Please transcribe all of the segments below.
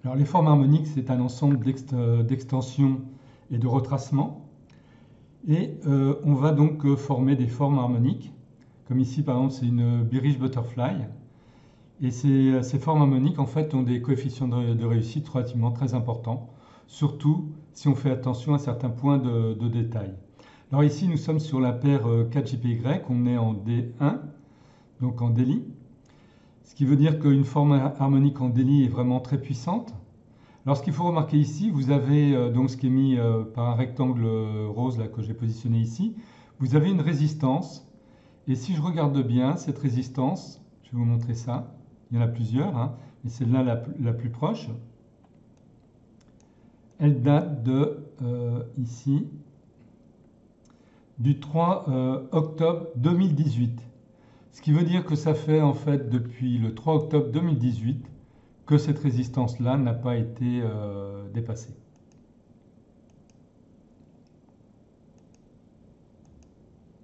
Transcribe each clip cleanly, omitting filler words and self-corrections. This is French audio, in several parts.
Alors les formes harmoniques, c'est un ensemble d'extensions et de retracements. Et on va donc former des formes harmoniques. Comme ici, par exemple, c'est une Birish Butterfly. Et ces formes harmoniques, en fait, ont des coefficients de réussite relativement très importants, surtout si on fait attention à certains points de détail. Alors ici, nous sommes sur la paire 4JPY, on est en D1, donc en délit. Ce qui veut dire qu'une forme harmonique en délit est vraiment très puissante. Alors ce qu'il faut remarquer ici, vous avez donc ce qui est mis par un rectangle rose là, que j'ai positionné ici, vous avez une résistance. Et si je regarde bien, cette résistance, je vais vous montrer ça, il y en a plusieurs, hein, mais celle-là la plus proche, elle date de, ici, du 3 octobre 2018. Ce qui veut dire que ça fait en fait depuis le 3 octobre 2018 que cette résistance-là n'a pas été dépassée.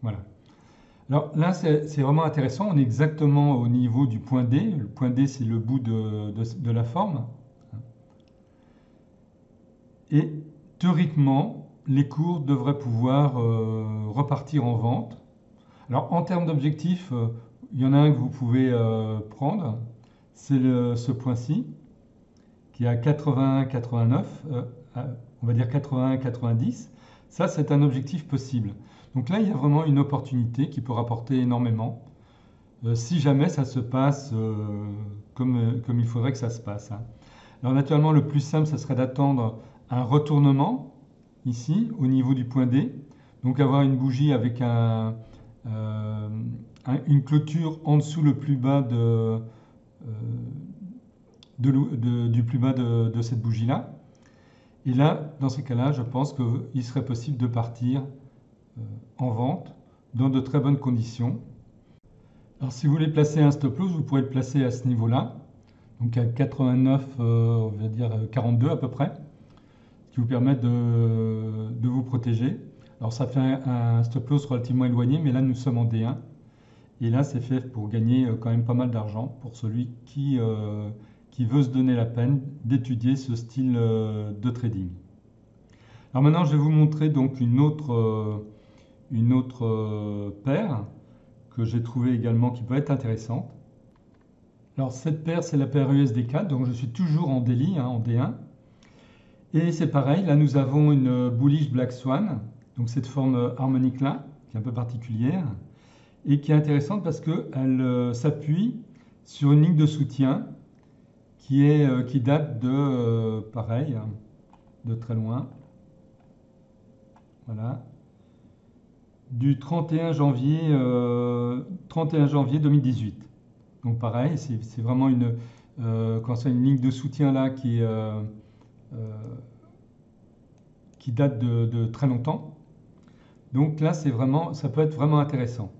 Voilà. Alors là, c'est vraiment intéressant. On est exactement au niveau du point D. Le point D, c'est le bout de la forme. Et théoriquement, les cours devraient pouvoir repartir en vente. Alors en termes d'objectifs, il y en a un que vous pouvez prendre. C'est ce point-ci, qui est à 81,89, on va dire 81,90. Ça, c'est un objectif possible. Donc là, il y a vraiment une opportunité qui peut rapporter énormément, si jamais ça se passe comme il faudrait que ça se passe, hein. Alors naturellement, le plus simple, ça serait d'attendre un retournement, ici, au niveau du point D. Donc avoir une bougie avec une clôture en dessous le plus bas du plus bas de cette bougie-là. Et là, dans ces cas-là, je pense qu'il serait possible de partir en vente dans de très bonnes conditions. Alors si vous voulez placer un stop loss, vous pourrez le placer à ce niveau-là, donc à 89, on va dire 42 à peu près, ce qui vous permet de vous protéger. Alors ça fait un stop loss relativement éloigné, mais là nous sommes en D1. Et là c'est fait pour gagner quand même pas mal d'argent pour celui qui veut se donner la peine d'étudier ce style de trading. Alors maintenant je vais vous montrer donc une autre paire que j'ai trouvée également qui peut être intéressante. Alors cette paire, c'est la paire USD4, donc je suis toujours en daily, hein, en D1. Et c'est pareil, là nous avons une bullish Black Swan, donc cette forme harmonique là, qui est un peu particulière, et qui est intéressante parce qu'elle s'appuie sur une ligne de soutien qui date de, pareil, de très loin, voilà, du 31 janvier 2018. Donc pareil, c'est vraiment quand c'est une ligne de soutien là qui date de très longtemps. Donc là, ça peut être vraiment intéressant.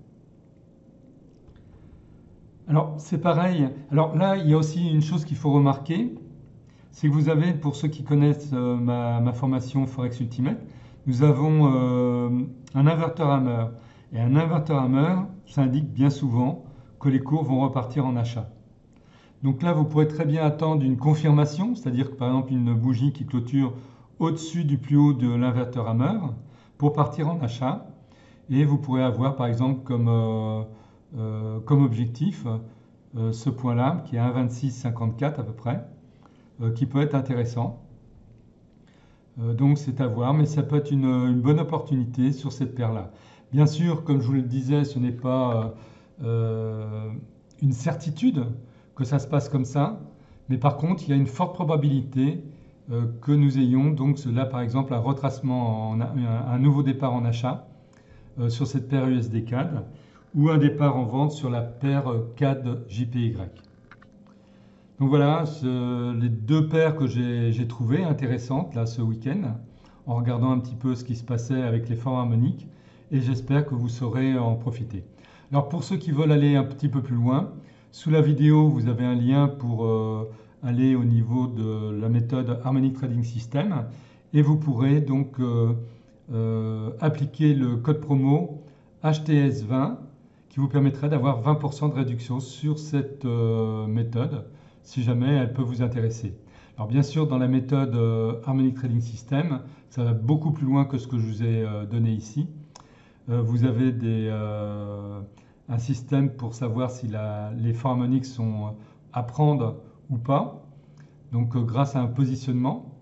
Alors c'est pareil. Alors là, il y a aussi une chose qu'il faut remarquer, c'est que vous avez, pour ceux qui connaissent ma formation Forex Ultimate, nous avons un inverteur hammer. Et un inverteur hammer, ça indique bien souvent que les cours vont repartir en achat. Donc là, vous pourrez très bien attendre une confirmation, c'est-à-dire que par exemple une bougie qui clôture au-dessus du plus haut de l'inverteur hammer pour partir en achat. Et vous pourrez avoir par exemple comme objectif ce point-là qui est 1,2654 à peu près, qui peut être intéressant. Donc c'est à voir, mais ça peut être une bonne opportunité sur cette paire-là. Bien sûr, comme je vous le disais, ce n'est pas une certitude que ça se passe comme ça, mais par contre, il y a une forte probabilité que nous ayons donc là par exemple un retracement, un nouveau départ en achat sur cette paire USD CAD ou un départ en vente sur la paire CAD JPY. Donc voilà, les deux paires que j'ai trouvées intéressantes là ce week-end, en regardant un petit peu ce qui se passait avec les formes harmoniques, et j'espère que vous saurez en profiter. Alors pour ceux qui veulent aller un petit peu plus loin, sous la vidéo vous avez un lien pour aller au niveau de la méthode Harmonic Trading System, et vous pourrez donc appliquer le code promo HTS20 qui vous permettrait d'avoir 20% de réduction sur cette méthode, si jamais elle peut vous intéresser. Alors bien sûr, dans la méthode Harmonic Trading System, ça va beaucoup plus loin que ce que je vous ai donné ici. Vous avez un système pour savoir si les forts harmoniques sont à prendre ou pas. Donc grâce à un positionnement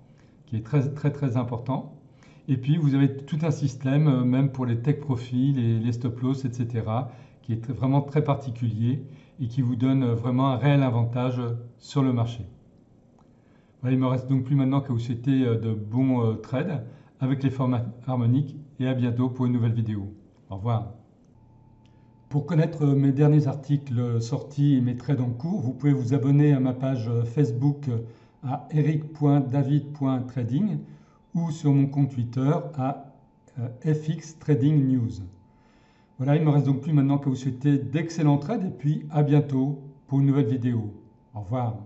qui est très important. Et puis vous avez tout un système, même pour les take profits, les stop loss, etc., qui est vraiment très particulier et qui vous donne vraiment un réel avantage sur le marché. Voilà, il ne me reste donc plus maintenant qu'à vous souhaiter de bons trades avec les formats harmoniques et à bientôt pour une nouvelle vidéo. Au revoir. Pour connaître mes derniers articles sortis et mes trades en cours, vous pouvez vous abonner à ma page Facebook à eric.david.trading ou sur mon compte Twitter à FX Trading News. Voilà, il ne me reste donc plus maintenant qu'à vous souhaiter d'excellents trades et puis à bientôt pour une nouvelle vidéo. Au revoir.